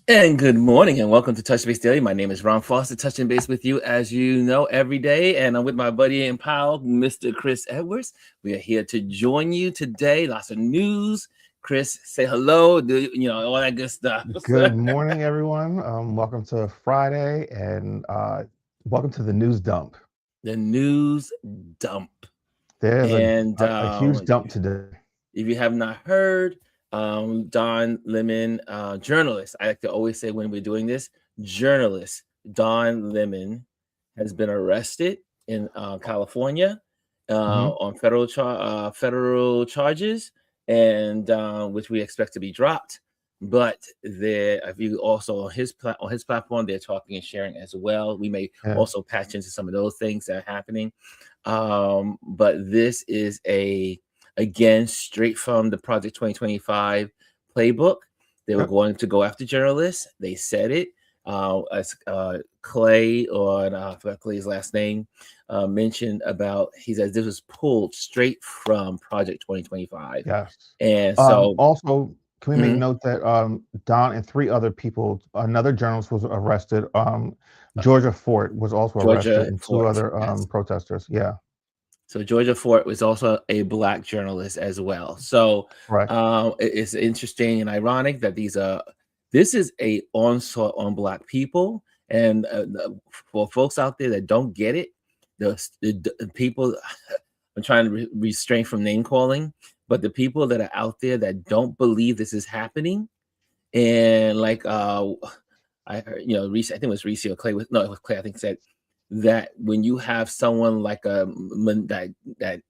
And good morning and welcome to Touch Base Daily. My name is Ron Foster, touching base with you as you know every day. And I'm with my buddy and pal, Mr. Chris Edwards. We are here to join you today. Lots of news. Chris, say hello, all that good stuff. Good morning, everyone. Welcome to Friday and welcome to the news dump. The news dump. There's And a huge dump today. if you have not heard, Don Lemmon, journalist, I like to always say when we're doing this, journalist Don Lemmon has been arrested in California Mhm. on federal charges, and which we expect to be dropped. But if you also on his platform, they're talking and sharing as well. We may Yeah. also patch into some of those things that are happening. But this is again straight from the Project 2025 playbook. They were Yep. going to go after journalists. They said it. As Clay, or I forgot Clay's last name, mentioned about, he says this was pulled straight from Project 2025. Yes. And so, Also, can we make mhm, note that Don and three other people, another journalist was arrested. Georgia Fort was also arrested, Georgia and two Fort, other yes. protesters. Yeah. So Georgia Fort was also a Black journalist as well. So Right. it's interesting and ironic that this is a onslaught on Black people. And for folks out there that don't get it, the people, I'm trying to restrain from name calling, but the people that are out there that don't believe this is happening, and like I heard, Reese, I think it was Reese or Clay. No, it was Clay. I think said that when you have someone like that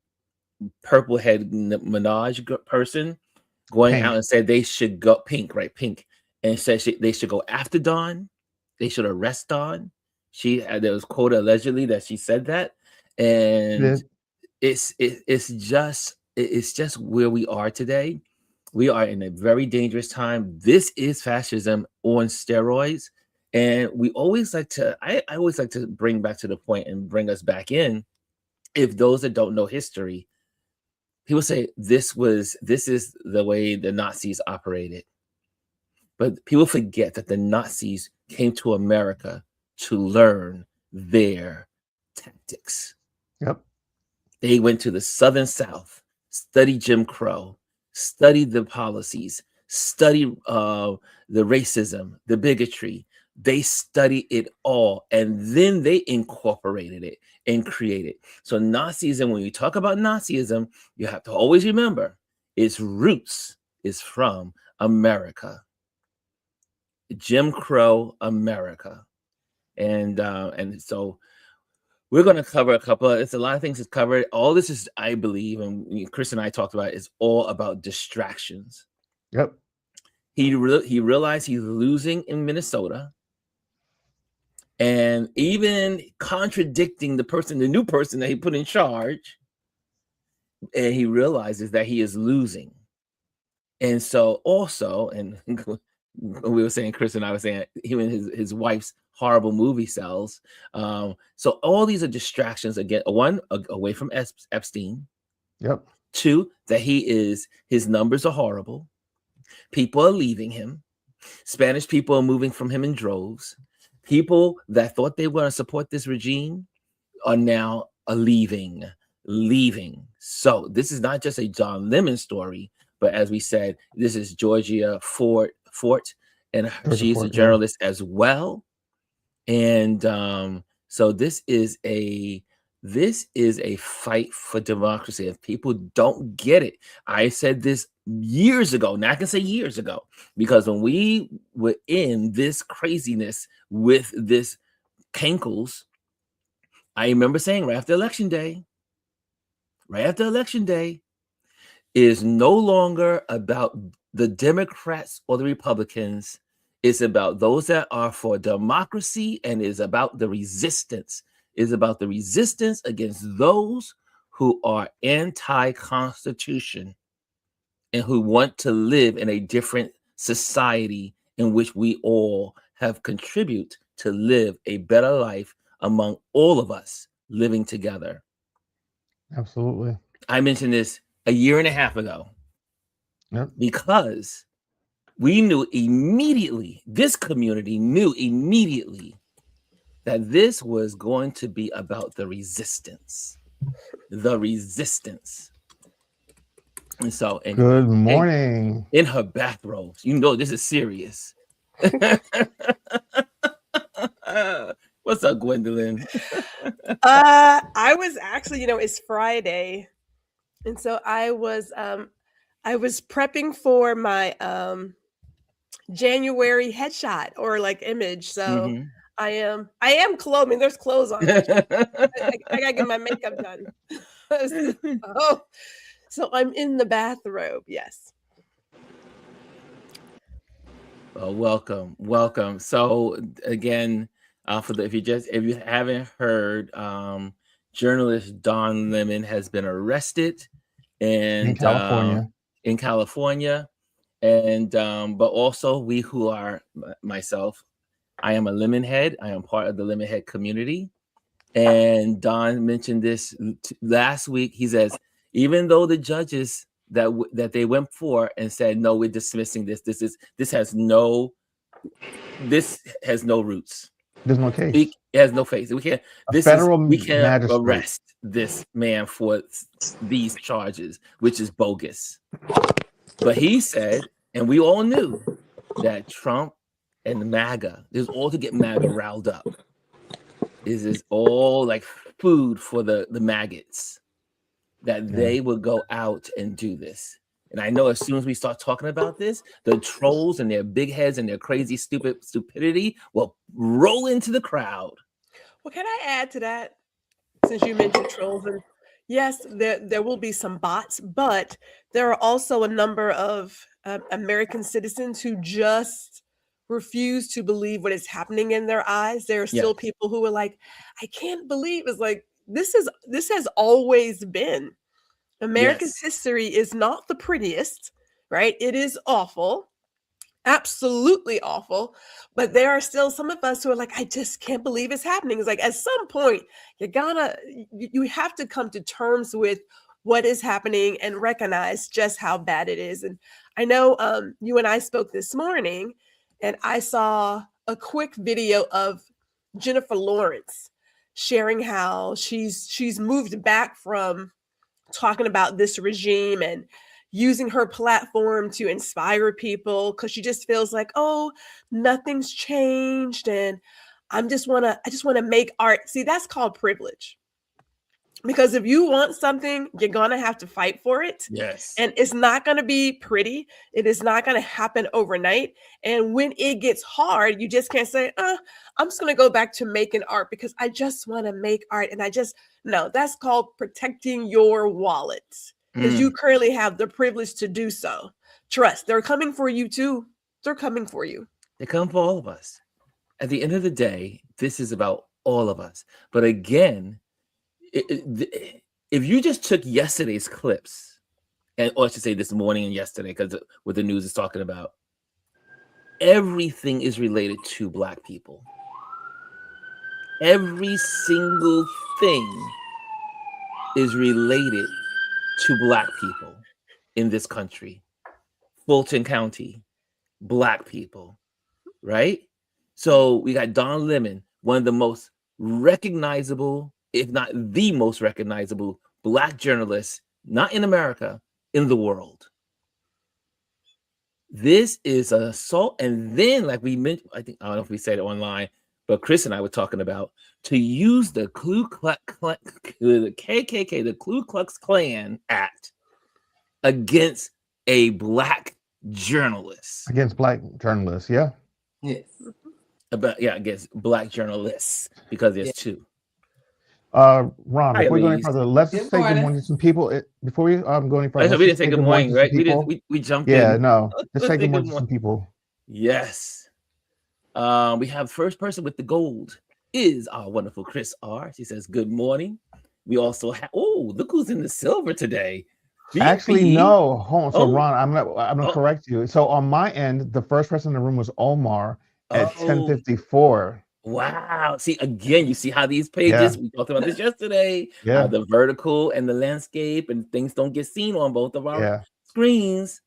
purple head Minaj person going out Pink. and said they should go pink, right? Pink, and said they should go after Dawn. They should arrest Dawn. There was quoted allegedly that she said that, She and did. it's just where we are today. We are in a very dangerous time. This is fascism on steroids. And we always like to, I always like to bring back to the point and bring us back in. If those that don't know history, people say this is the way the Nazis operated. But people forget that the Nazis came to America to learn their tactics. Yep. They went to the Southern South, studied Jim Crow, studied the policies, studied the racism, the bigotry. They studied it all, and then they incorporated it and created. So Nazism, when you talk about Nazism, you have to always remember its roots is from America, Jim Crow America, and so we're going to cover it's a lot of things to cover. All this is, I believe, and Chris and I talked about it, is all about distractions. Yep. He realized he's losing in Minnesota, and even contradicting the new person that he put in charge, and he realizes that he is losing. And so also, and we were saying, Chris and I were saying, him and his wife's horrible movie sells. So all these are distractions, again, one, away from Epstein. Yep. Two, that his numbers are horrible. People are leaving him. Spanish people are moving from him in droves. People that thought they were going to support this regime are now leaving. So this is not just a Don Lemon story, but as we said, this is Georgia Fort, and Georgia she's a Fort. Yeah. journalist as well. And so this is a fight for democracy. If people don't get it, I said this years ago. Now I can say years ago, because when we were in this craziness with this cankles, I remember saying right after election day, is no longer about the Democrats or the Republicans. It's about those that are for democracy, and is about the resistance. Is about the resistance against those who are anti-constitution and who want to live in a different society in which we all have contributed to live a better life among all of us living together. Absolutely. I mentioned this a year and a half ago Yep. because We knew immediately, this community knew immediately that this was going to be about the resistance. The resistance. And so, and Good morning. in her bathrobes, you know this is serious. What's up, Gwendolyn? I was actually, it's Friday, and so I was prepping for my January headshot or like image. So I am clothed. I mean, there's clothes on. I gotta get my makeup done. So I'm in the bathrobe. Yes. Well, welcome. So again, if you haven't heard, journalist Don Lemmon has been arrested and in California, and but also we who are myself, I am a Lemon head. I am part of the Lemon head community, and Don mentioned this last week. He says even though the judges that they went for and said no, we're dismissing this. This has no roots. There's no case. It has no face. We can't. We can't arrest this man for these charges, which is bogus. But he said, and we all knew that Trump and MAGA, this is all to get MAGA riled up. This is all like food for the maggots, that they would go out and do this. And I know as soon as we start talking about this, the trolls and their big heads and their crazy, stupidity will roll into the crowd. Well, can I add to that? Since you mentioned trolls, and yes, there will be some bots, but there are also a number of American citizens who just refuse to believe what is happening in their eyes. There are still people who are like, I can't believe it's like this has always been. America's history is not the prettiest, right? It is awful, absolutely awful. But there are still some of us who are like, I just can't believe it's happening. It's like at some point, you have to come to terms with what is happening and recognize just how bad it is. And I know you and I spoke this morning, and I saw a quick video of Jennifer Lawrence sharing how she's moved back from talking about this regime and using her platform to inspire people because she just feels like, oh, nothing's changed, and I just want to make art. See, that's called privilege. Because if you want something, you're going to have to fight for it. Yes. And it's not going to be pretty. It is not going to happen overnight. And when it gets hard, you just can't say, I'm just going to go back to making art because I just want to make art. And no, that's called protecting your wallet because you currently have the privilege to do so. Trust, they're coming for you too. They're coming for you. They come for all of us. At the end of the day, this is about all of us. But again, if you just took yesterday's clips, or I should say this morning and yesterday, because what the news is talking about, everything is related to Black people. Every single thing is related to Black people in this country. Fulton County, Black people, right? So we got Don Lemmon, one of the most recognizable, if not the most recognizable Black journalists, not in America, in the world. This is an assault. And then, like we mentioned, I don't know if we said it online, but Chris and I were talking about to use the the KKK, the Ku Klux Klan Act against a Black journalist. Against Black journalists, yeah. Yes. Against Black journalists, because there's two. Ron, before we go any further, let's say good morning to some people. Before we go any further, we didn't say good morning, right? We jumped in. Yeah, no. Let's say good morning to some people. Yes. We have first person with the gold is our wonderful Chris R. She says, good morning. We also have, look who's in the silver today. Actually, no. Hold on. So Ron, I'm gonna correct you. So on my end, the first person in the room was Omar at 10:54. Wow. See, again, you see how these pages, we talked about this yesterday, the vertical and the landscape and things don't get seen on both of our screens.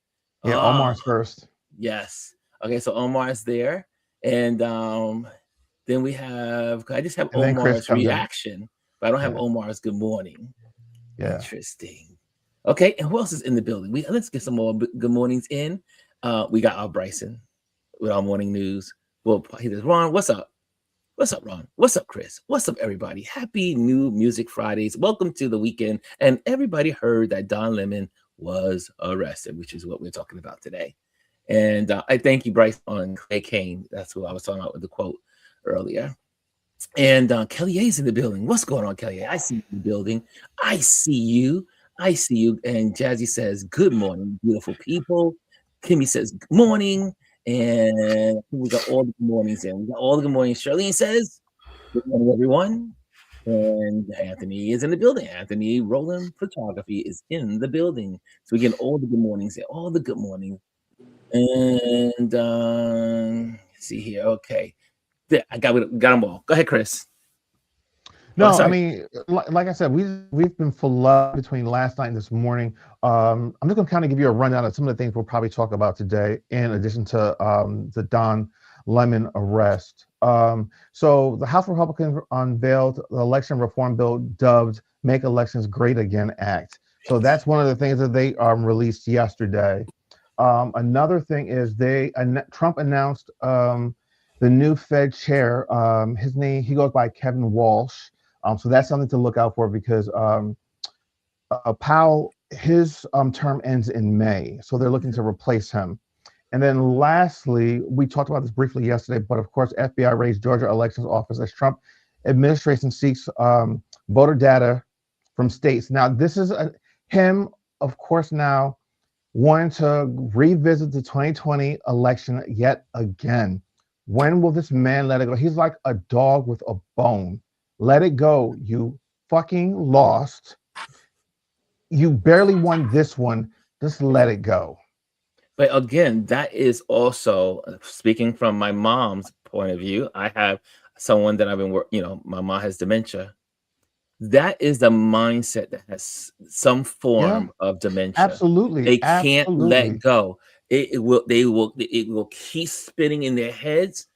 Yeah, Omar's first. Yes. Okay, so Omar is there. And then we have, I just have And then Chris Omar's comes in. reaction, but I don't have Yeah. Omar's good morning. Yeah. Interesting. Okay, and who else is in the building? Let's get some more good mornings in. We got our Bryson with our morning news. Well, he says, Ron, what's up? What's up, Ron? What's up, Chris? What's up, everybody? Happy New Music Fridays. Welcome to the weekend. And everybody heard that Don Lemmon was arrested, which is what we're talking about today. And I thank you, Bryce, on Clay Kane. That's who I was talking about with the quote earlier. And Kelly A's in the building. What's going on, Kelly A? I see you in the building. I see you. I see you. And Jazzy says, good morning, beautiful people. Kimmy says, good morning. And we got all the good mornings in. We got all the good mornings. Charlene says, good morning, everyone. And Anthony is in the building. Anthony Roland Photography is in the building. So we get all the good mornings in, all the good mornings. And let's see here. Okay. I got them all. Go ahead, Chris. No, I mean, like I said, we've been full up between last night and this morning. I'm just gonna kind of give you a rundown of some of the things we'll probably talk about today, in addition to the Don Lemmon arrest. So the House Republicans unveiled the election reform bill dubbed "Make Elections Great Again" Act. So that's one of the things that they released yesterday. Another thing is Trump announced the new Fed chair. His name, he goes by Kevin Walsh. So that's something to look out for, because Powell, his term ends in May. So they're looking to replace him. And then lastly, we talked about this briefly yesterday, but of course, FBI raids Georgia elections office as Trump administration seeks voter data from states. Now, this is him, of course, now wanting to revisit the 2020 election yet again. When will this man let it go? He's like a dog with a bone. Let it go. You fucking lost. You barely won this one. Just let it go. But again, that is also, speaking from my mom's point of view, I have someone that I've been working, my mom has dementia. That is the mindset that has some form of dementia. Absolutely. They can't let go. It will keep spinning in their heads,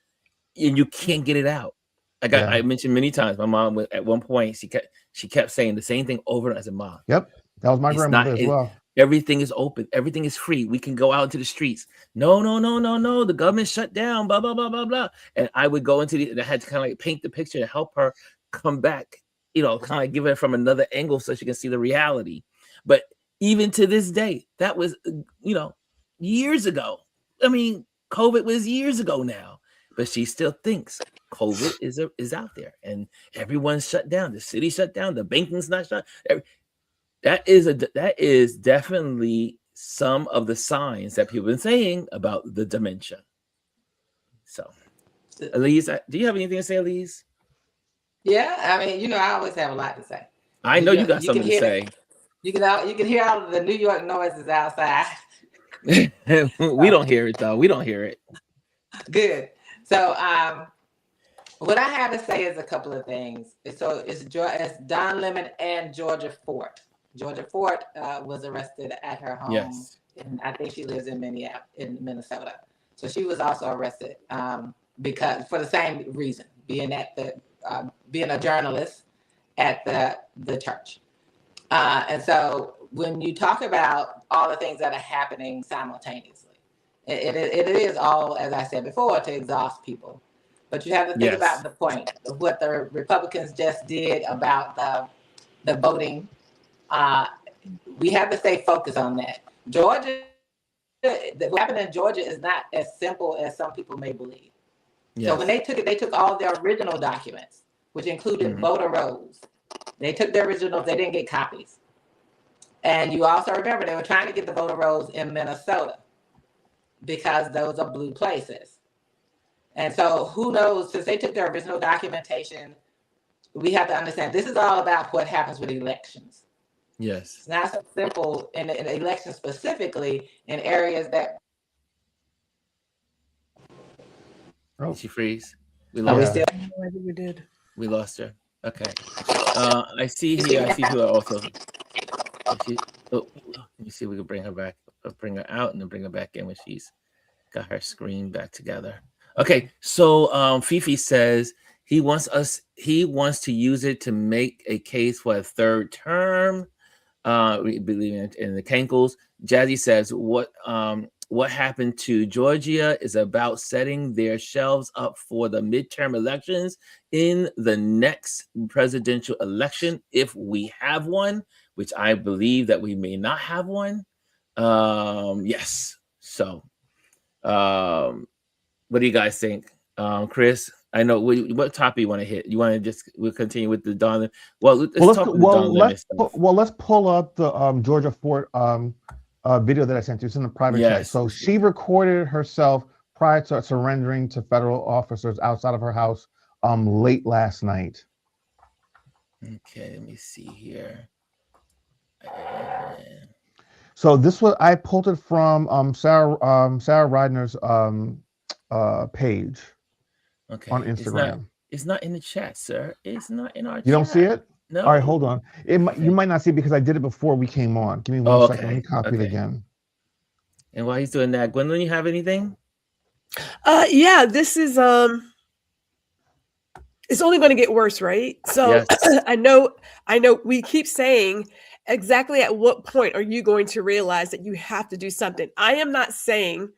and you can't get it out. I mentioned many times, my mom at one point, she kept saying the same thing over and over. I said, Mom. Yep. That was my grandmother as well. Everything is open. Everything is free. We can go out into the streets. No. The government shut down, blah, blah, blah, blah, blah. And I would go and I had to kind of like paint the picture to help her come back, kind of give it from another angle so she can see the reality. But even to this day, that was, years ago. I mean, COVID was years ago now, but she still thinks COVID is out there and everyone's shut down. The city shut down. The banking's not shut. That is definitely some of the signs that people have been saying about the dementia. So, Elise, do you have anything to say, Elise? Yeah, I mean, I always have a lot to say. I know you got something to say. You can hear all of the New York noises outside. We don't hear it though. We don't hear it. Good. So, what I have to say is a couple of things. So it's Don Lemmon and Georgia Fort. Georgia Fort was arrested at her home. Yes. And I think she lives in Minnesota. So she was also arrested because for the same reason, being a journalist at the church. And so when you talk about all the things that are happening simultaneously, it is all, as I said before, to exhaust people. But you have to think about the point of what the Republicans just did about the voting. We have to stay focused on that. Georgia, what happened in Georgia is not as simple as some people may believe. Yes. So when they took all their original documents, which included voter rolls. They took their originals, they didn't get copies. And you also remember they were trying to get the voter rolls in Minnesota because those are blue places. And so who knows, since they took their original documentation, we have to understand this is all about what happens with elections. Yes. It's not so simple in elections specifically in areas that. Did she freeze? We lost her. Still? I think we did. We lost her. Okay. I see who are also. Let me see if we can bring her back, bring her out, and then bring her back in when she's Got her screen back together. Okay, so Fifi says he wants to use it to make a case for a third term. We believe in the Kankles. Jazzy says what happened to Georgia is about setting their shelves up for the midterm elections in the next presidential election, if we have one, which I believe that we may not have one. Yes. So, what do you guys think? Chris, I know what topic you want to hit. You want to we'll continue with the Don. Let's talk about the Don Lemmon stuff. Let's pull up the Georgia Fort video that I sent you. It's in the private chat. So she recorded herself prior to surrendering to federal officers outside of her house late last night. Okay, let me see here. So this was, I pulled it from Sarah Reidner's page on Instagram. It's not in the chat, sir. It's not in our chat. You don't see it? No. All right, hold on. You might not see it because I did it before we came on. Give me one second. Let me copy it again. And while he's doing that, Gwendolyn, you have anything? Yeah, this is it's only going to get worse, right? So yes. I know we keep saying exactly at what point are you going to realize that you have to do something? I am not saying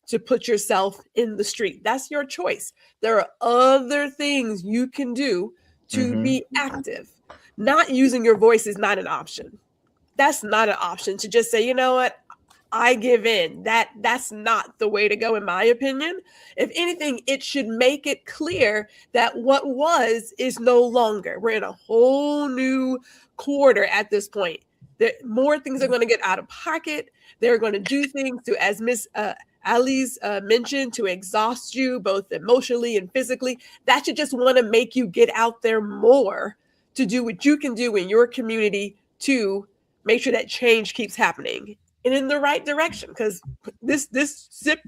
to put yourself in the street. That's your choice. There are other things you can do to be active. Not using your voice is not an option. That's not an option to just say, you know what, I give in. That's not the way to go, in my opinion. If anything, it should make it clear that what was is no longer. We're in a whole new quarter at this point. More things are going to get out of pocket. They're going to do things to, as Miss Ali's mentioned, to exhaust you both emotionally and physically. That should just want to make you get out there more to do what you can do in your community to make sure that change keeps happening and in the right direction. Because this ship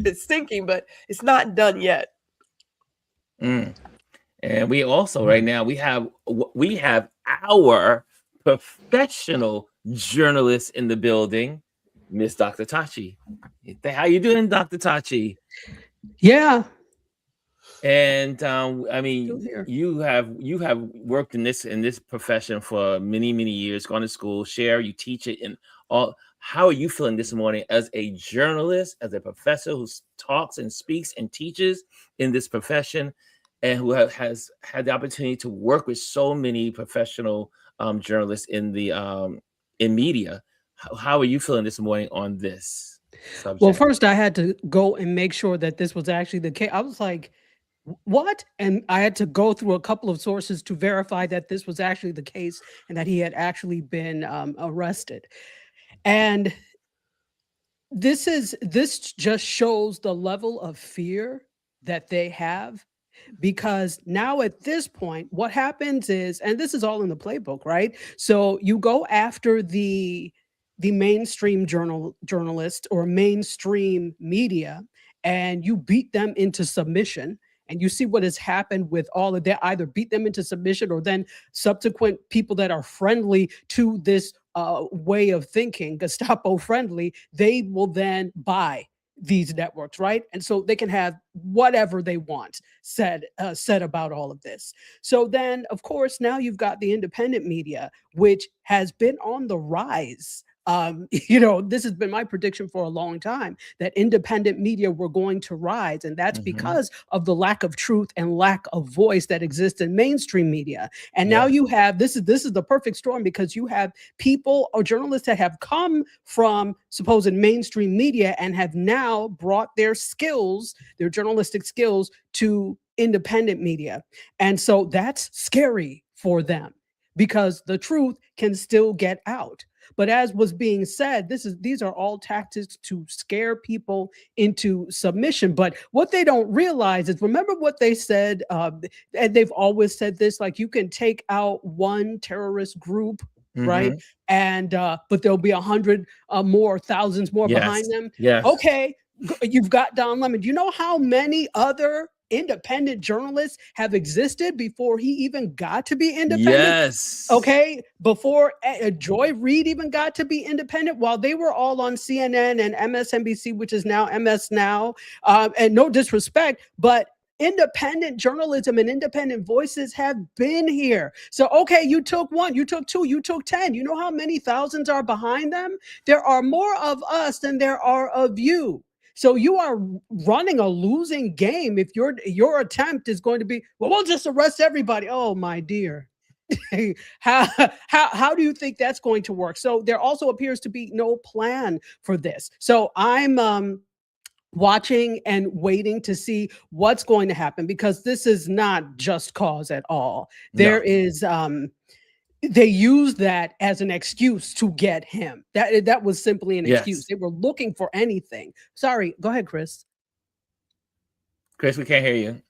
is sinking, but it's not done yet. And we also right now we have our professional journalist in the building, Miss Dr. Tachi. How you doing, Dr. Tachi? Yeah. And I mean, you have worked in this profession for many years, gone to school, you teach it, and all. How are you feeling this morning as a journalist, as a professor who talks and speaks and teaches in this profession, and who has had the opportunity to work with so many professional journalists in the in media? How are you feeling this morning on this subject? Well, first I had to go and make sure that this was actually the case. I was like, what? And I had to go through a couple of sources to verify that this was actually the case and that he had actually been arrested. And this just shows the level of fear that they have, because now at this point, what happens is, and this is all in the playbook, right? So you go after the mainstream journalist or mainstream media, and you beat them into submission. And you see what has happened with all of that. Either beat them into submission, or then subsequent people that are friendly to this way of thinking, Gestapo friendly, they will then buy these networks, right? And so they can have whatever they want said about all of this. So then, of course, now you've got the independent media, which has been on the rise. This has been my prediction for a long time, that independent media were going to rise. And that's because of the lack of truth and lack of voice that exists in mainstream media. And now you have, this is the perfect storm, because you have people or journalists that have come from supposed mainstream media and have now brought their skills, their journalistic skills, to independent media. And so that's scary for them, because the truth can still get out. But as was being said, these are all tactics to scare people into submission. But what they don't realize is, remember what they said, and they've always said this, like, you can take out one terrorist group, right? And but there'll be 100 more, thousands more behind them. Yes. Okay, you've got Don Lemmon. Do you know how many other independent journalists have existed before he even got to be independent. Yes. Okay, before Joy Reid even got to be independent, while they were all on CNN and MSNBC, which is now MS Now, and no disrespect, but independent journalism and independent voices have been here. So, okay, you took one, you took two, you took 10. You know how many thousands are behind them? There are more of us than there are of you. So you are running a losing game if your attempt is going to be, well, we'll just arrest everybody. Oh, my dear. How do you think that's going to work? So there also appears to be no plan for this. So I'm watching and waiting to see what's going to happen, because this is not just cause at all. There is they use that as an excuse to get him. That was simply an excuse. They were looking for anything. Sorry, go ahead, Chris. Chris, we can't hear you.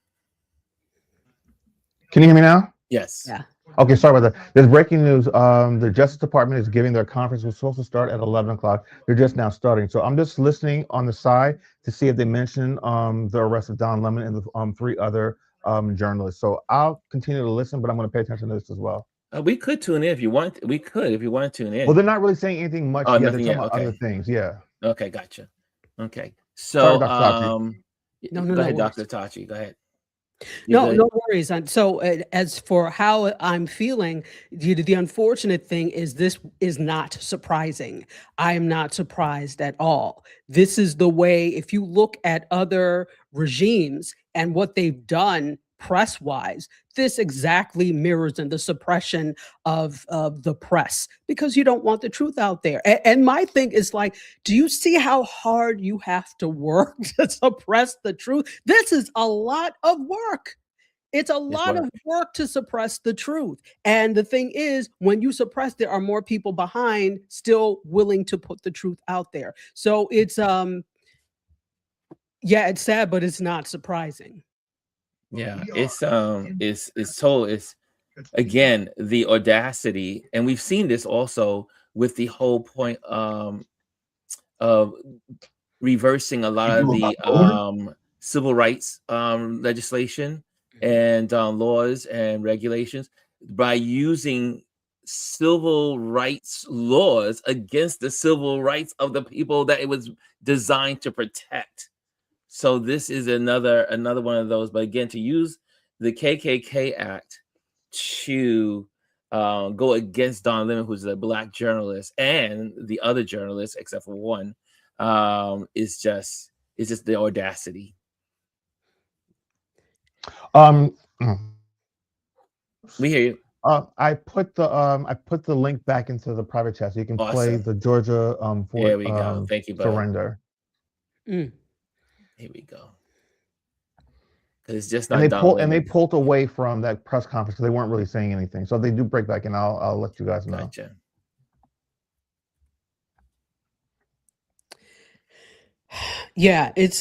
Can you hear me now? Yes. Yeah. Okay, sorry about that. There's breaking news. The Justice Department is giving their conference. It was supposed to start at 11 o'clock. They're just now starting. So I'm just listening on the side to see if they mention the arrest of Don Lemmon and the 3 other journalists. So I'll continue to listen, but I'm going to pay attention to this as well. We could tune in if you want. We could if you want to tune in. Well, they're not really saying anything much yet. They're talking about other things. Yeah. Okay, gotcha. Okay. So, sorry, no, go ahead, worries. Dr. Tachi. Go ahead. No worries. So as for how I'm feeling, the unfortunate thing is this is not surprising. I am not surprised at all. This is the way, if you look at other regimes and what they've done press-wise, this exactly mirrors in the suppression of the press, because you don't want the truth out there. And my thing is like, do you see how hard you have to work to suppress the truth? This is a lot of work. It's a lot of work to suppress the truth. And the thing is, when you suppress, there are more people behind still willing to put the truth out there. So it's it's sad, but it's not surprising. Yeah, it's again the audacity, and we've seen this also with the whole point of reversing a lot of the civil rights legislation and laws and regulations by using civil rights laws against the civil rights of the people that it was designed to protect. So this is another one of those. But again, to use the KKK Act to go against Don Lemmon, who's a Black journalist, and the other journalists, except for one, is just the audacity. We hear you. I put the link back into the private chat so you can play the Georgia there we go. Thank you, brother. surrender. Here we go. It's just not. And they pulled away from that press conference because they weren't really saying anything. So if they do break back, and I'll let you guys know. Gotcha. Yeah, it's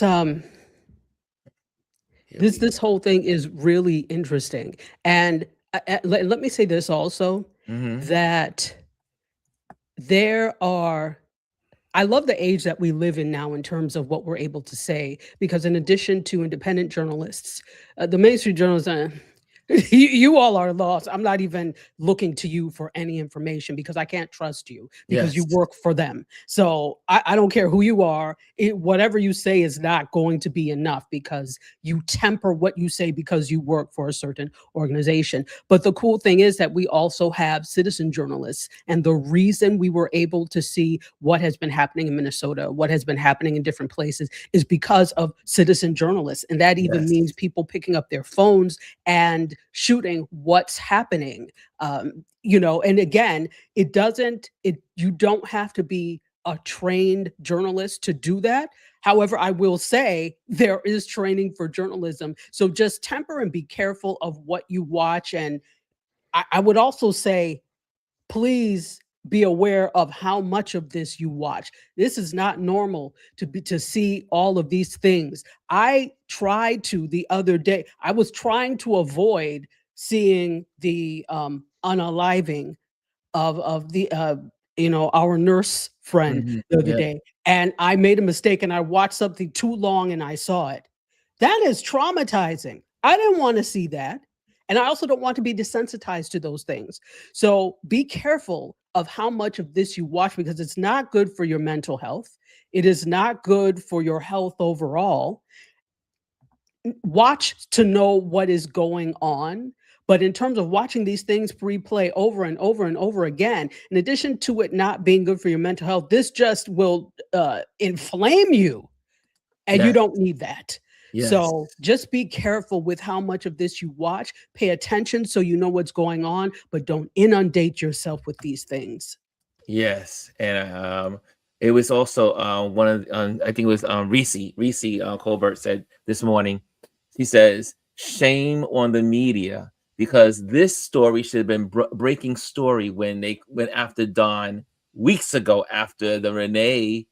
this whole thing is really interesting. And let me say this also, that I love the age that we live in now in terms of what we're able to say, because in addition to independent journalists, the mainstream journalists, you all are lost. I'm not even looking to you for any information because I can't trust you because you work for them. So I don't care who you are. Whatever you say is not going to be enough because you temper what you say because you work for a certain organization. But the cool thing is that we also have citizen journalists. And the reason we were able to see what has been happening in Minnesota, what has been happening in different places, is because of citizen journalists. And that even means people picking up their phones and shooting what's happening. And again, you don't have to be a trained journalist to do that. However, I will say there is training for journalism. So just temper and be careful of what you watch. And I would also say, please be aware of how much of this you watch. This is not normal to see all of these things. I tried to the other day. I was trying to avoid seeing the unaliving of the our nurse friend the other day, and I made a mistake and I watched something too long and I saw it. That is traumatizing. I didn't want to see that. And I also don't want to be desensitized to those things. So be careful of how much of this you watch, because it's not good for your mental health. It is not good for your health overall. Watch to know what is going on. But in terms of watching these things replay over and over and over again, in addition to it not being good for your mental health, this just will inflame you. And you don't need that. Yes. So just be careful with how much of this you watch. Pay attention so you know what's going on, but don't inundate yourself with these things. Yes. And it was also one of I think it was Reese Colbert said this morning. He says, shame on the media, because this story should have been breaking story when they went after Don weeks ago after the Renee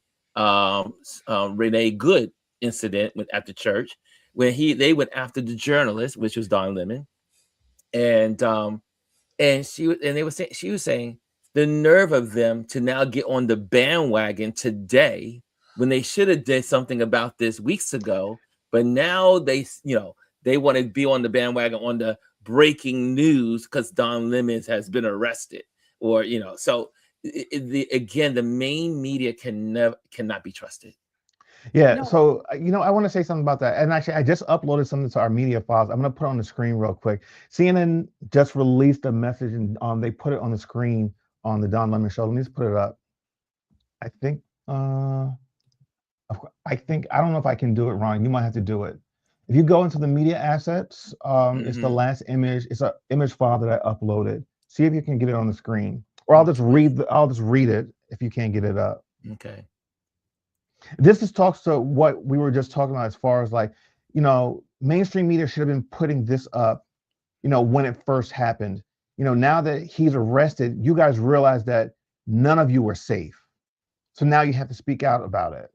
Good incident at the church, when they went after the journalist, which was Don Lemmon, and she was saying the nerve of them to now get on the bandwagon today when they should have did something about this weeks ago, but now they want to be on the bandwagon on the breaking news because Don Lemmon has been arrested, or so again, the main media cannot be trusted. Yeah, No. so I want to say something about that. And actually, I just uploaded something to our media files. I'm going to put it on the screen real quick. CNN just released a message, and they put it on the screen on the Don Lemmon show. Let me just put it up. I think I don't know if I can do it, Ron. You might have to do it. If you go into the media assets, it's the last image. It's an image file that I uploaded. See if you can get it on the screen, or I'll just read it if you can't get it up. Okay. This talks to what we were just talking about, as far as mainstream media should have been putting this up, when it first happened. Now that he's arrested, you guys realize that none of you were safe. So now you have to speak out about it.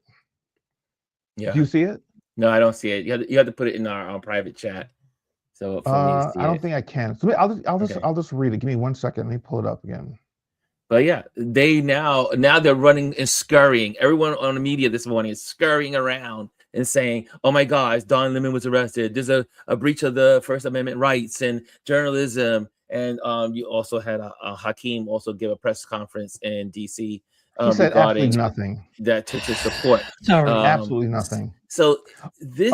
Yeah. Do you see it? No, I don't see it. You have to put it in our private chat. So for me to see I don't think I can. So I'll just read it. Give me 1 second. Let me pull it up again. But yeah, they now they're running and scurrying. Everyone on the media this morning is scurrying around and saying, "Oh my gosh, Don Lemmon was arrested. There's a breach of the First Amendment rights and journalism." And you also had Hakeem also give a press conference in DC. He said regarding absolutely nothing. That to support. Sorry. Absolutely nothing. So this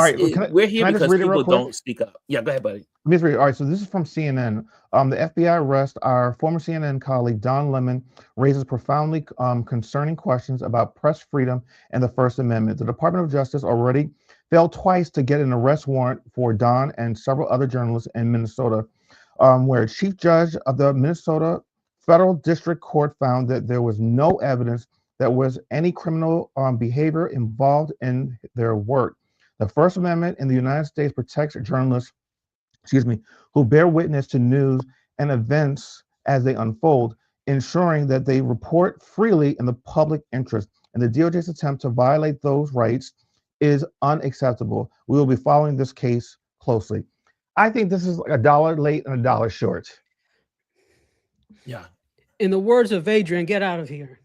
we're here because people don't speak up. Yeah, go ahead, buddy. Let me just read it. All right, so this is from CNN. The FBI arrests our former CNN colleague Don Lemmon, raises profoundly concerning questions about press freedom and the First Amendment. The Department of Justice already failed twice to get an arrest warrant for Don and several other journalists in Minnesota, where Chief Judge of the Minnesota Federal District Court found that there was no evidence that was any criminal behavior involved in their work. The First Amendment in the United States protects journalists, who bear witness to news and events as they unfold, ensuring that they report freely in the public interest. And the DOJ's attempt to violate those rights is unacceptable. We will be following this case closely. I think this is like $1 late and $1 short. Yeah. In the words of Adrian, get out of here.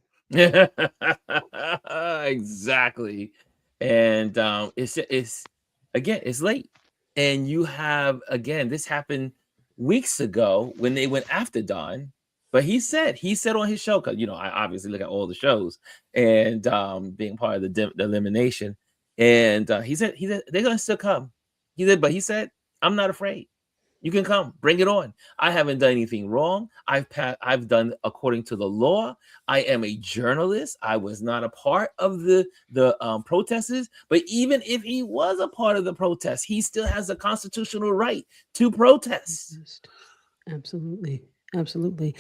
Exactly. And it's late. And you have, again, this happened weeks ago when they went after Don, but he said on his show, because I obviously look at all the shows, and being part of the elimination, and he said they're gonna still come. He said, I'm not afraid. You can come, bring it on. I haven't done anything wrong. I've done according to the law. I am a journalist. I was not a part of the protesters. But even if he was a part of the protest, he still has a constitutional right to protest. Absolutely. Absolutely.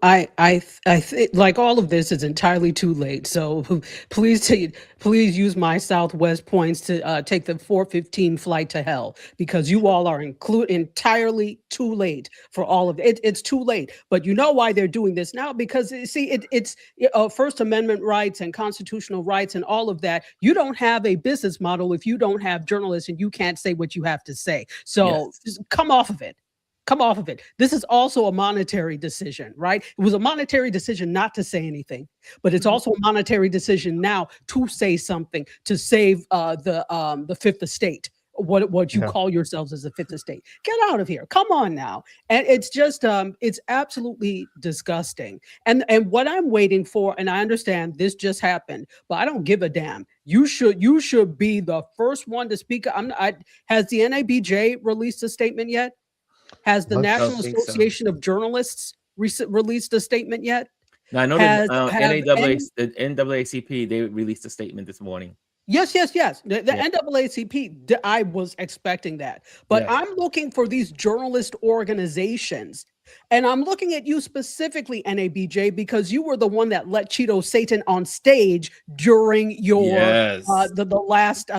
I think like all of this is entirely too late. So please use my Southwest points to take the 4:15 flight to hell, because you all are entirely too late for all of it. It's too late. But you know why they're doing this now? Because it's First Amendment rights and constitutional rights and all of that. You don't have a business model if you don't have journalists and you can't say what you have to say. So just come off of it. Come off of it. This is also a monetary decision, right? It was a monetary decision not to say anything, but it's also a monetary decision now to say something to save the Fifth Estate, what you Yeah. call yourselves as a fifth estate. Get out of here. Come on now. And it's just it's absolutely disgusting. And what I'm waiting for, and I understand this just happened, but I don't give a damn. You should be the first one to speak. Has the NABJ released a statement yet? Has the Let's- National think so. Association of Journalists released a statement yet? Now I know Have the NAACP, they released a statement this morning. Yes. The Yeah. NAACP, I was expecting that. But Yes. I'm looking for these journalist organizations. And I'm looking at you specifically, NABJ, because you were the one that let Cheeto Satan on stage during your Yes. the last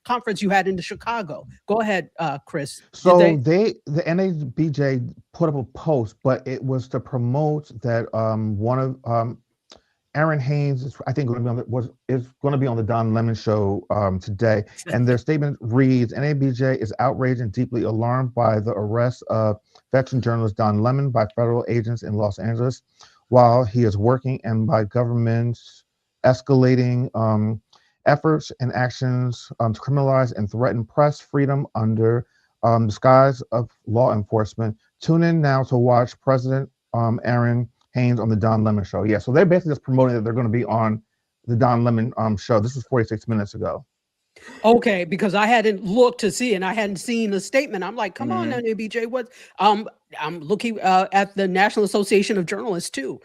conference you had in Chicago. Go ahead, Chris. So the NABJ put up a post, but it was to promote that one of Aaron Haynes is, I think, is going to be on the Don Lemmon show today, and their statement reads: "NABJ is outraged and deeply alarmed by the arrest of veteran journalist Don Lemmon by federal agents in Los Angeles while he is working, and by government's escalating efforts and actions to criminalize and threaten press freedom under disguise of law enforcement. Tune in now to watch President Aaron Haynes on the Don Lemon show." Yeah, so they're basically just promoting that they're going to be on the Don Lemon show. This was 46 minutes ago. Okay, because I hadn't looked to see, and I hadn't seen the statement. I'm like, come on, Mhm. NABJ. What? I'm looking at the National Association of Journalists too.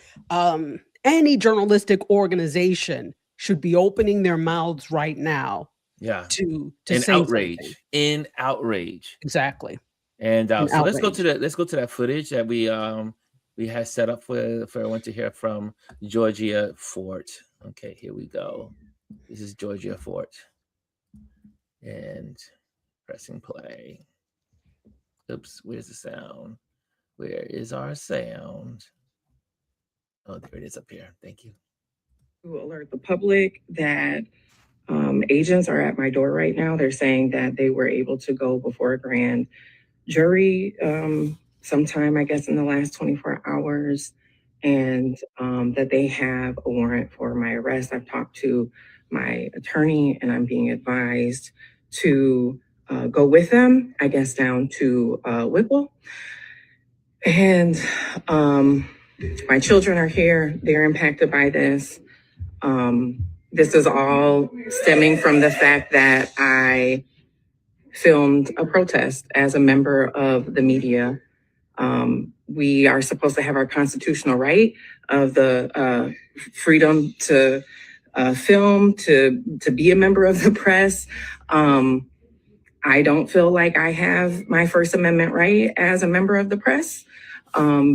Any journalistic organization should be opening their mouths right now Yeah. to In say outrage. something. In outrage. Exactly. And so let's go outrage. to that footage that we had set up for everyone to hear from Georgia Fort. Okay, here we go. This is Georgia Fort. And pressing play. Oops, where's the sound? Where is our sound? Oh, there it is up here. Thank you. To alert the public that agents are at my door right now. They're saying that they were able to go before a grand jury sometime, I guess, in the last 24 hours, and that they have a warrant for my arrest. I've talked to my attorney, and I'm being advised to go with them, I guess, down to Whipple. And my children are here. They're impacted by this. This is all stemming from the fact that I filmed a protest as a member of the media. We are supposed to have our constitutional right of the freedom to film, to be a member of the press. I don't feel like I have my First Amendment right as a member of the press.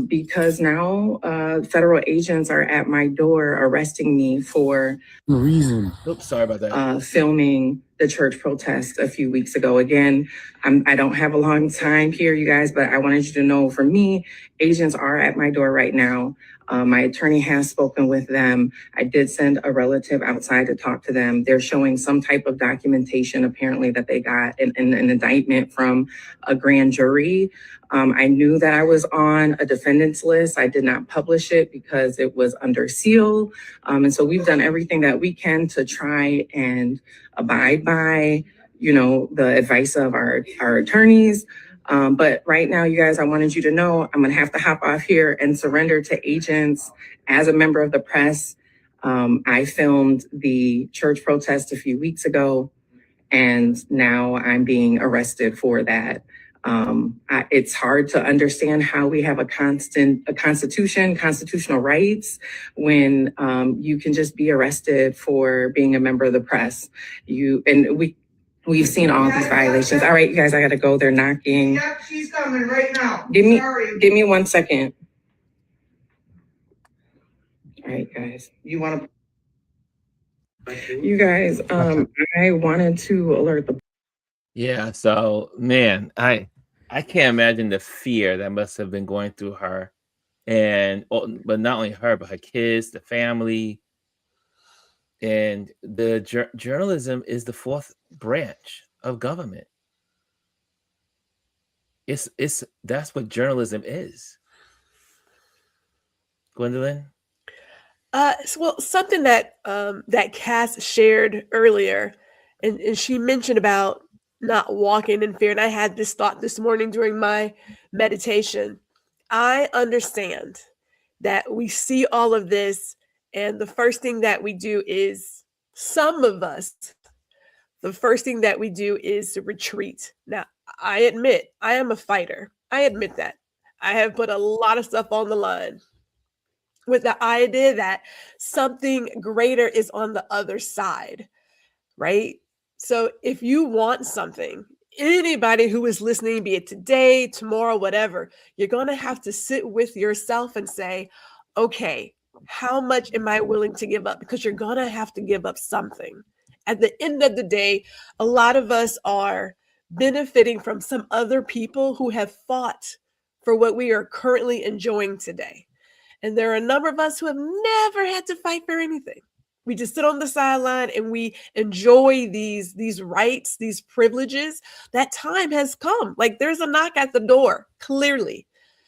Because now federal agents are at my door arresting me for Oops, sorry about that. filming the church protest a few weeks ago. Again, I don't have a long time here, you guys, but I wanted you to know, for me, agents are at my door right now. My attorney has spoken with them. I did send a relative outside to talk to them. They're showing some type of documentation, apparently, that they got an indictment from a grand jury. I knew that I was on a defendant's list. I did not publish it because it was under seal. And so we've done everything that we can to try and abide by, the advice of our attorneys. But right now, you guys, I wanted you to know I'm going to have to hop off here and surrender to agents as a member of the press. I filmed the church protest a few weeks ago, and now I'm being arrested for that. It's hard to understand how we have a constitution, constitutional rights, when you can just be arrested for being a member of the press. We've seen all these violations. All right, you guys, I gotta go. They're knocking. Yep, she's coming right now. Give me 1 second. All right, guys. You guys, I wanted to alert the. Yeah, so man, I can't imagine the fear that must have been going through her, but not only her, but her kids, the family, and the journalism is the fourth branch of government. That's what journalism is. Gwendolyn? Well, something that that Cass shared earlier, and she mentioned about not walking in fear. And I had this thought this morning during my meditation. I understand that we see all of this, and the first thing that we do is, some of us, the first thing that we do is to retreat. Now, I admit I am a fighter. I admit that. I have put a lot of stuff on the line with the idea that something greater is on the other side, right? So if you want something, anybody who is listening, be it today, tomorrow, whatever, you're going to have to sit with yourself and say, okay, how much am I willing to give up? Because you're going to have to give up something. At the end of the day, a lot of us are benefiting from some other people who have fought for what we are currently enjoying today. And there are a number of us who have never had to fight for anything. We just sit on the sideline and we enjoy these rights, these privileges. That time has come. Like, there's a knock at the door, clearly.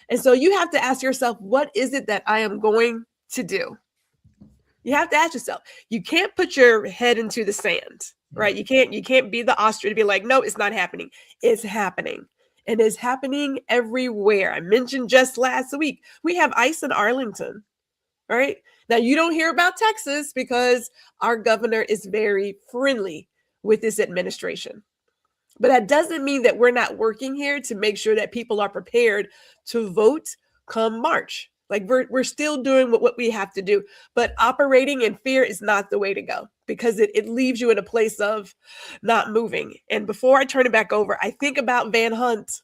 And so you have to ask yourself, what is it that I am going to do? You have to ask yourself. You can't put your head into the sand, right? You can't be the ostrich to be like, no, it's not happening. It's happening. And it's happening everywhere. I mentioned just last week, we have ICE in Arlington, right? Now, you don't hear about Texas because our governor is very friendly with this administration. But that doesn't mean that we're not working here to make sure that people are prepared to vote come March. Like, we're still doing what we have to do. But operating in fear is not the way to go, because it leaves you in a place of not moving. And before I turn it back over, I think about Van Hunt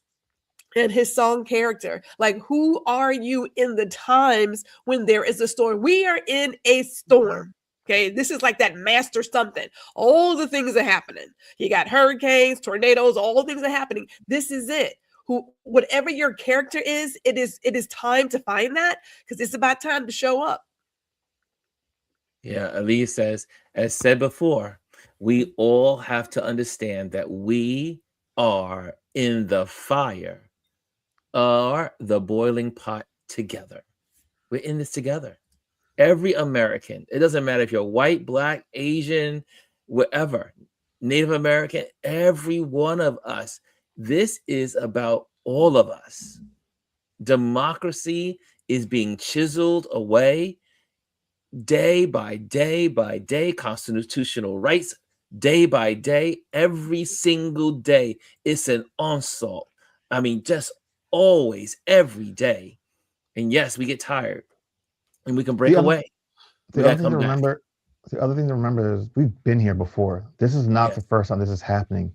and his song Character. Like, who are you in the times when there is a storm? We are in a storm. Okay, this is like that master something. All the things are happening. You got hurricanes, tornadoes, all the things are happening. This is it. Whatever your character is, it is time to find that, because it's about time to show up. Yeah, Elise says, as said before, we all have to understand that we are in the fire or the boiling pot together. We're in this together. Every American, it doesn't matter if you're white, black, Asian, whatever, Native American, every one of us. This is about all of us. Democracy is being chiseled away day by day by day. Constitutional rights, day by day, every single day. It's an onslaught. I mean, just always, every day. And yes, we get tired and we can break away. The other thing to remember is we've been here before. This is not the first time this is happening.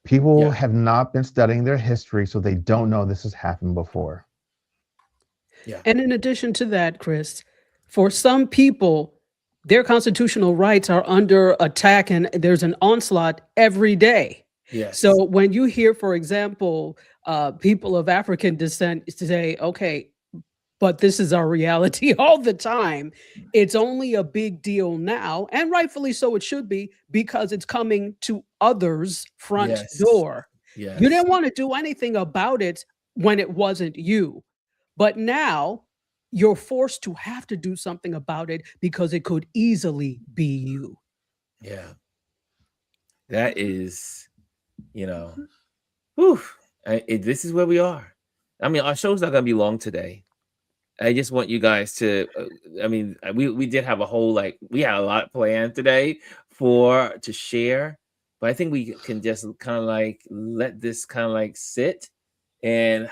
People have not been studying their history, so they don't know this has happened before. Yeah. And in addition to that, Chris, for some people, their constitutional rights are under attack, and there's an onslaught every day. Yes. So when you hear, for example, people of African descent say, okay, but this is our reality all the time, it's only a big deal now, and rightfully so it should be, because it's coming to others' front door. Yes. You didn't want to do anything about it when it wasn't you, but now you're forced to have to do something about it because it could easily be you. Yeah. That is, whew, this is where we are. I mean, our show's not going to be long today. I just want you guys to, we did have we had a lot planned today to share, but I think we can just kind of let this kind of sit and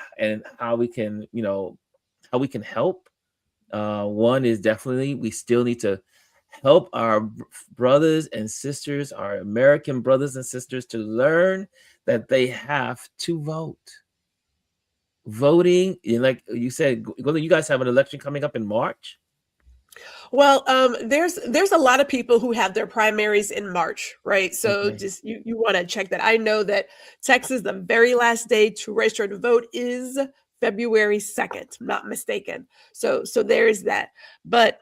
how we can, how we can help. One is definitely, we still need to help our brothers and sisters, our American brothers and sisters, to learn that they have to vote. Voting, like you said, you guys have an election coming up in March. Well, there's a lot of people who have their primaries in March, right? So just you want to check that. I know that Texas, the very last day to register to vote is February 2nd, I'm not mistaken. So there is that. But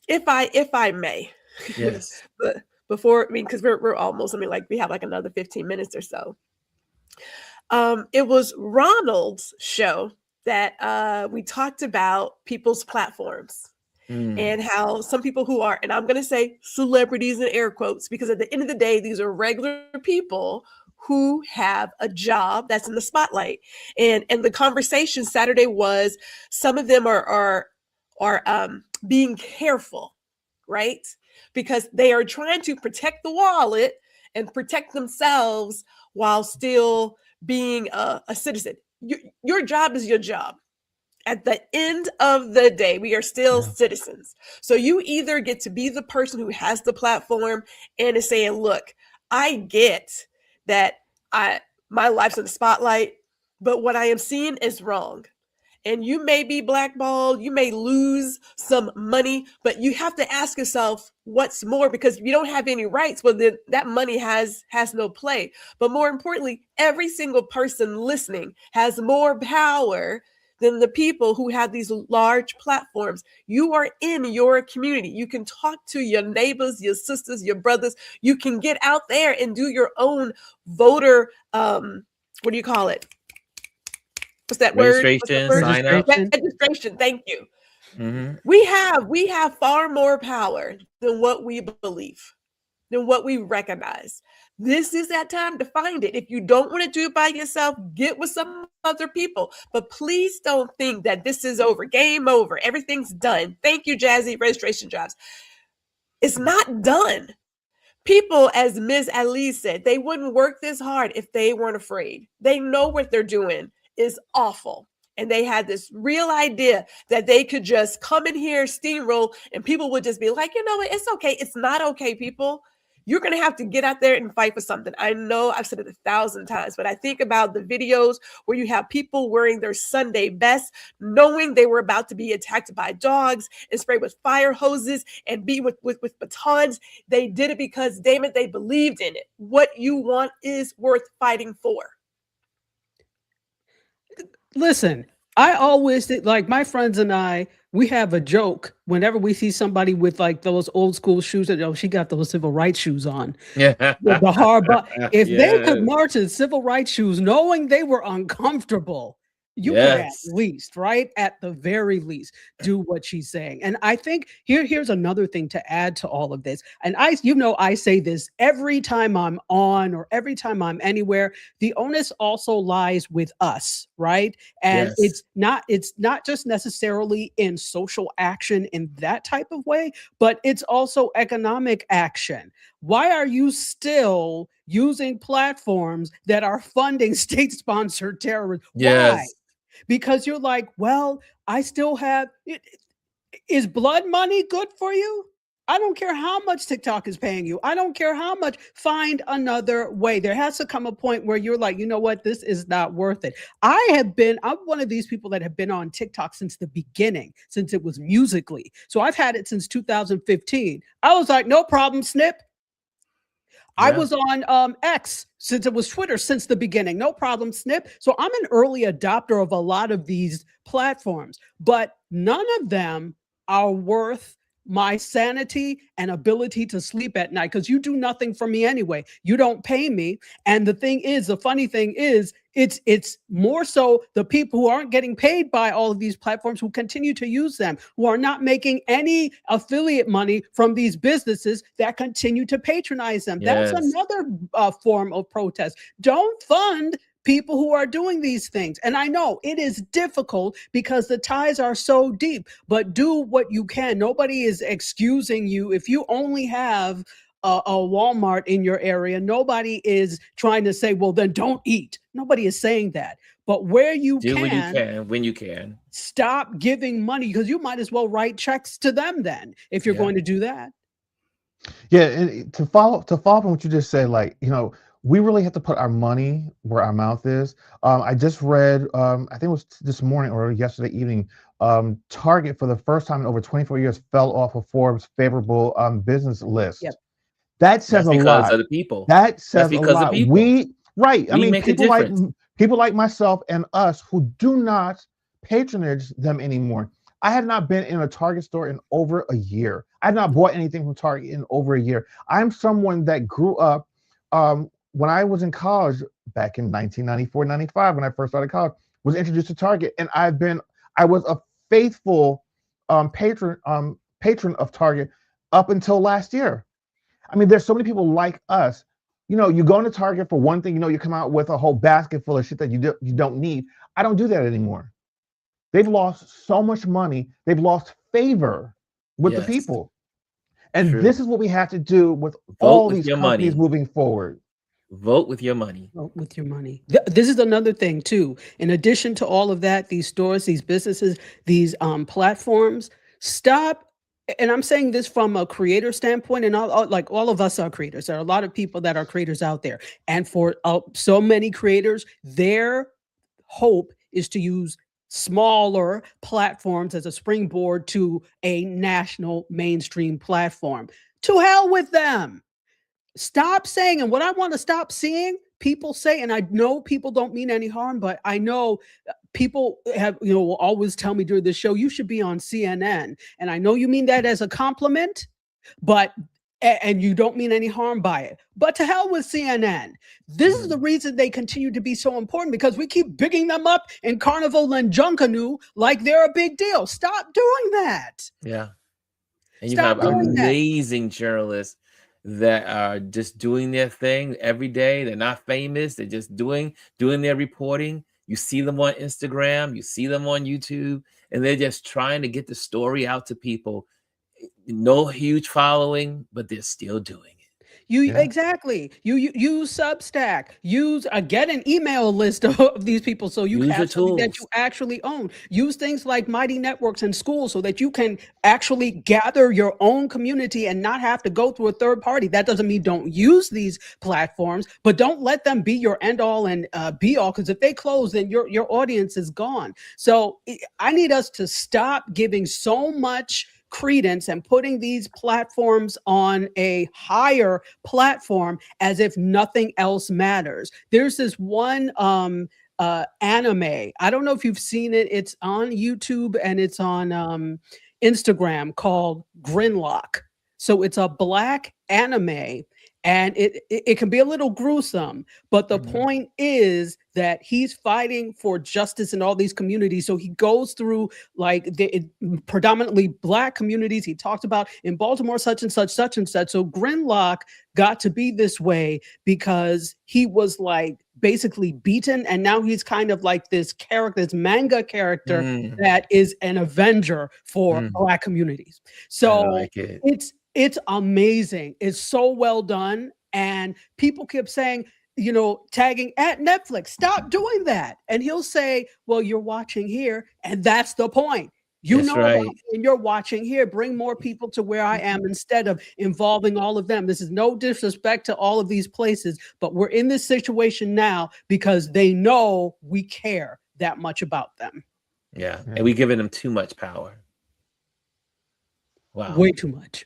if I may, yes, but before, because we're almost, we have another 15 minutes or so. It was Ronald's show that we talked about people's platforms and how some people who are, and I'm going to say celebrities in air quotes, because at the end of the day, these are regular people who have a job that's in the spotlight. And the conversation Saturday was, some of them are being careful, right? Because they are trying to protect the wallet and protect themselves while still being a citizen. Your job is your job. At the end of the day, we are still citizens. So you either get to be the person who has the platform and is saying, look, I get that my life's in the spotlight, but what I am seeing is wrong. And you may be blackballed, you may lose some money, but you have to ask yourself what's more, because if you don't have any rights, well, then that money has no play. But more importantly, every single person listening has more power than the people who have these large platforms. You are in your community. You can talk to your neighbors, your sisters, your brothers. You can get out there and do your own voter, what do you call it? What's that word? Sign up. Registration. Thank you. Mm-hmm. We have far more power than what we believe, than what we recognize. This is that time to find it. If you don't want to do it by yourself, get with some other people. But please don't think that this is over. Game over. Everything's done. Thank you, Jazzy. Registration jobs. It's not done. People, as Ms. Ali said, they wouldn't work this hard if they weren't afraid. They know what they're doing is awful. And they had this real idea that they could just come in here, steamroll, and people would just be like, you know what, it's okay. It's not okay, people. You're going to have to get out there and fight for something. I know I've said it 1,000 times, but I think about the videos where you have people wearing their Sunday best, knowing they were about to be attacked by dogs and sprayed with fire hoses and beat with batons. They did it because, damn it, they believed in it. What you want is worth fighting for. Listen, I always think, like, my friends and I, we have a joke whenever we see somebody with like those old school shoes that, she got those civil rights shoes on. Yeah. The hard, but if they could march in civil rights shoes, knowing they were uncomfortable, you could at least, right? At the very least, do what she's saying. And I think here's another thing to add to all of this. And I say this every time I'm on or every time I'm anywhere, the onus also lies with us, right? And it's not just necessarily in social action in that type of way, but it's also economic action. Why are you still using platforms that are funding state-sponsored terrorism? Why? Because you're like, well, I still have it. Is blood money good for you? I don't care how much TikTok is paying you. I don't care how much. Find another way. There has to come a point where you're like, you know what? This is not worth it. I'm one of these people that have been on TikTok since the beginning, since it was Musical.ly. So I've had it since 2015. I was like, no problem, snip. I was on X since it was Twitter since the beginning. No problem, snip. So I'm an early adopter of a lot of these platforms, but none of them are worth my sanity and ability to sleep at night, because you do nothing for me anyway. You don't pay me. And the funny thing is, it's more so the people who aren't getting paid by all of these platforms who continue to use them, who are not making any affiliate money from these businesses that continue to patronize them. That's another form of protest. Don't fund people who are doing these things. And I know it is difficult because the ties are so deep, but do what you can. Nobody is excusing you. If you only have a Walmart in your area, nobody is trying to say, well, then don't eat. Nobody is saying that. But where you can, when you can, stop giving money, because you might as well write checks to them then if you're going to do that. Yeah, and to follow up on what you just said, like, we really have to put our money where our mouth is. I just read, I think it was this morning or yesterday evening, Target for the first time in over 24 years fell off of Forbes' favorable business list. Yep. That says a lot. Because of the people. That says a lot. We People like myself and us who do not patronage them anymore. I had not been in a Target store in over a year. I had not bought anything from Target in over a year. I'm someone that grew up when I was in college back in 1994, 95, when I first started college, was introduced to Target, and I was a faithful patron of Target up until last year. I mean, there's so many people like us You go into Target for one thing, you come out with a whole basket full of shit that you don't need. I don't do that anymore. They've lost so much money. They've lost favor with the Yes, people. And true. this is what we have to do with Vote all with these your companies money. moving forward. Vote with your money. Vote with your money. This is another thing too. In addition to all of that, these stores, these businesses, these platforms, stop. And I'm saying this from a creator standpoint, and like all of us are creators. There are a lot of people that are creators out there, and for so many creators, their hope is to use smaller platforms as a springboard to a national mainstream platform. To hell with them. Stop saying, and what I want to stop seeing people say, and I know people don't mean any harm, but I know people will always tell me during the show, you should be on CNN. And I know you mean that as a compliment, but and you don't mean any harm by it. But to hell with CNN. This is the reason they continue to be so important, because we keep bigging them up in Carnival and Junkanoo like they're a big deal. Stop doing that. Yeah. And you Stop have doing that. amazing journalists that are just doing their thing every day. They're not famous. They're just doing their reporting. You see them on Instagram, you see them on YouTube, and they're just trying to get the story out to people. No huge following, but they're still doing it. Exactly. You use Substack. Get an email list of these people so you Use have your something that tools. you actually own. Use things like Mighty Networks in schools so that you can actually gather your own community and not have to go through a third party. That doesn't mean don't use these platforms, but don't let them be your end all and be all, because if they close, then your audience is gone. So I need us to stop giving so much credence and putting these platforms on a higher platform as if nothing else matters. There's this one anime. I don't know if you've seen it. It's on YouTube and it's on Instagram, called Grinlock. So it's a Black anime, and it can be a little gruesome, but the point is that he's fighting for justice in all these communities. So he goes through like the predominantly Black communities. He talks about in Baltimore, such and such, such and such. So Grinlock got to be this way because he was like basically beaten, and now he's kind of like this character, this manga character that is an avenger for Black communities. So I like it. It's amazing. It's so well done. And people kept saying, tagging at Netflix, stop doing that. And he'll say, well, you're watching here. And that's the point. That's right. And you're watching here. Bring more people to where I am instead of involving all of them. This is no disrespect to all of these places, but we're in this situation now because they know we care that much about them. Yeah. And we're giving them too much power. Wow. Way too much.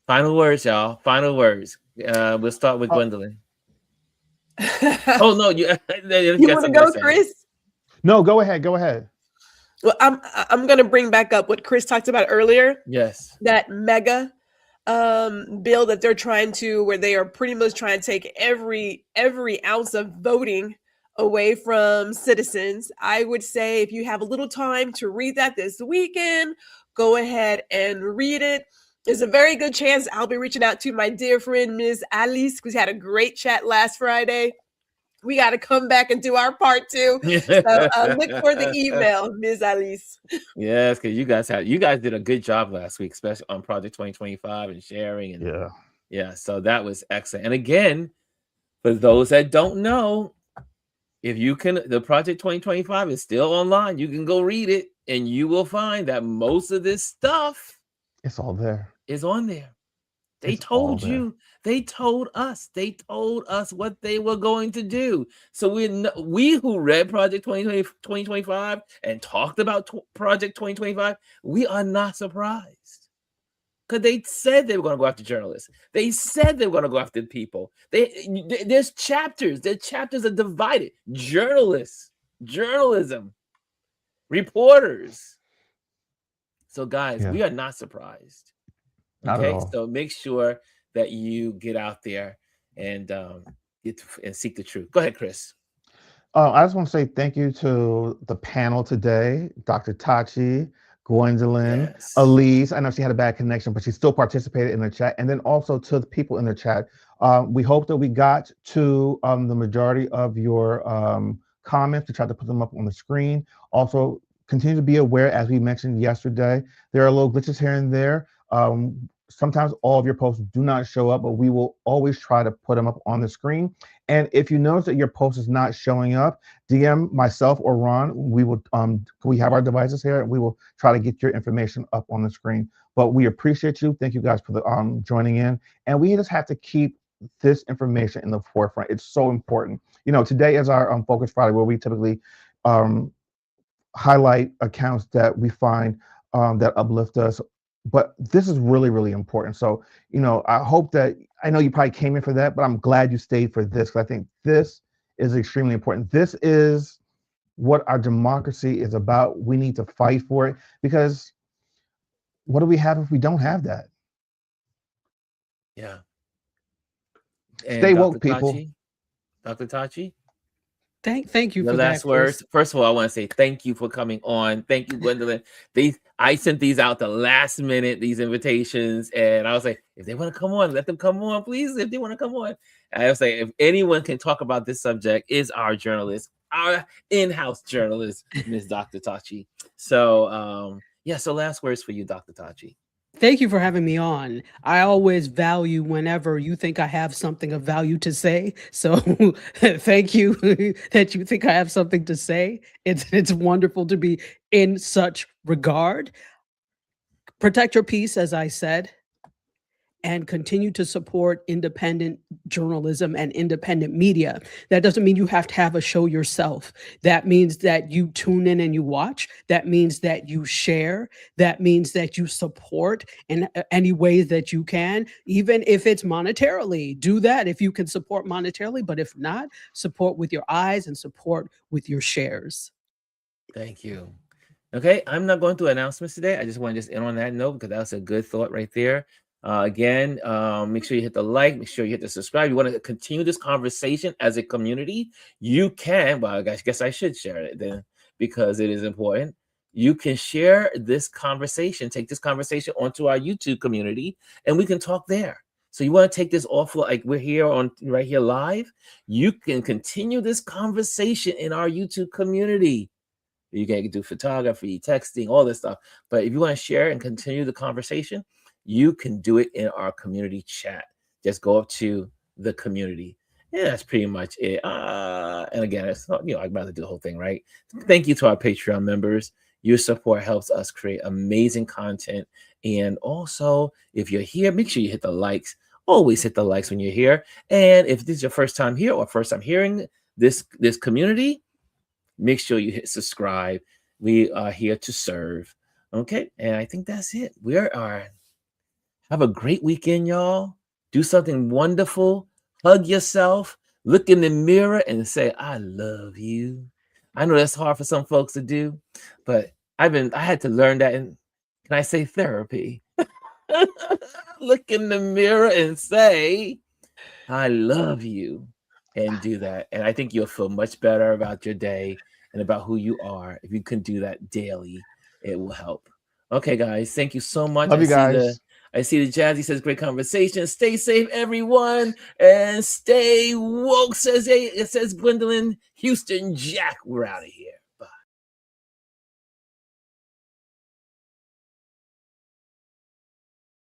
Final words, y'all. Final words. We'll start with Gwendolyn. Oh no, you want to go, Chris? No, go ahead. Go ahead. Well, I'm going to bring back up what Chris talked about earlier. Yes. That mega bill that they're trying to, where they are pretty much trying to take every ounce of voting away from citizens. I would say if you have a little time to read that this weekend, go ahead and read it. There's a very good chance I'll be reaching out to my dear friend, Ms. Alice, because we had a great chat last Friday. We got to come back and do our part too. So look for the email, Ms. Alice. Yes, because you guys did a good job last week, especially on Project 2025 and sharing. And yeah, so that was excellent. And again, for those that don't know, if you can, the Project 2025 is still online. You can go read it, and you will find that most of this stuff it's all there. Is on there. They told you. They told us. They told us what they were going to do. So we who read Project 2025 and talked about Project 2025, we are not surprised. Because they said they were going to go after journalists. They said they were going to go after people. There's chapters. Their chapters are divided. Journalists, journalism, reporters. So guys, we are not surprised. Okay, so make sure that you get out there and seek the truth. Go ahead, Chris. I just want to say thank you to the panel today, Dr. Tachi, Gwendolyn, Yes. Elise. I know she had a bad connection, but she still participated in the chat. And then also to the people in the chat. We hope that we got to the majority of your comments. We tried to put them up on the screen. Also, continue to be aware, as we mentioned yesterday, there are little glitches here and there. Sometimes all of your posts do not show up, but we will always try to put them up on the screen. And if you notice that your post is not showing up, DM myself or Ron. We have our devices here, and we will try to get your information up on the screen. But we appreciate you. Thank you guys for the joining in. And we just have to keep this information in the forefront. It's so important. You know, today is our Focus Friday, where we typically highlight accounts that we find that uplift us. But this is really, really important. So, you know, I hope that, I know you probably came in for that, but I'm glad you stayed for this, because I think this is extremely important. This is what our democracy is about. We need to fight for it, because what do we have if we don't have that? Yeah. And Stay Dr. woke, people. Tachi? Dr. Tachi? Thank you The for last that, words. Chris. First of all, I want to say thank you for coming on. Thank you, Gwendolyn. I sent these out the last minute, these invitations, and I was like, if they want to come on, let them come on, please. If they want to come on, and I was like, if anyone can talk about this subject, is our journalist, our in-house journalist, Ms. Dr. Tachi. So, yeah. So, last words for you, Dr. Tachi. Thank you for having me on. I always value whenever you think I have something of value to say. So thank you that you think I have something to say. It's wonderful to be in such regard. Protect your peace, as I said, and continue to support independent journalism and independent media. That doesn't mean you have to have a show yourself. That means that you tune in and you watch. That means that you share. That means that you support in any ways that you can, even if it's monetarily. Do that if you can support monetarily, but if not, support with your eyes and support with your shares. Thank you. Okay, I'm not going through announcements today. I just want to just end on that note, because that's a good thought right there. Again, make sure you hit the like, make sure you hit the subscribe. You want to continue this conversation as a community, you can, well, I guess I should share it then, because it is important. You can share this conversation, take this conversation onto our YouTube community, and we can talk there. So you want to take this off, like we're here on right here live, you can continue this conversation in our YouTube community. You can do photography, texting, all this stuff. But if you want to share and continue the conversation, you can do it in our community chat. Just go up to the community. Yeah, that's pretty much it. And again, it's not, you know, I'd rather do the whole thing, right? Thank you to our Patreon members. Your support helps us create amazing content. And also, if you're here, make sure you hit the likes. Always hit the likes when you're here. And if this is your first time here or first time hearing this community, make sure you hit subscribe. We are here to serve. Okay, and I think that's it. We are. Have a great weekend, y'all. Do something wonderful. Hug yourself. Look in the mirror and say, I love you. I know that's hard for some folks to do, but I had to learn that in, can I say, therapy? Look in the mirror and say, I love you, and do that. And I think you'll feel much better about your day and about who you are. If you can do that daily, it will help. Okay, guys, thank you so much. Love you guys. I see the Jazzy says, great conversation. Stay safe, everyone, and stay woke, it says Gwendolyn Houston Jack. We're out of here.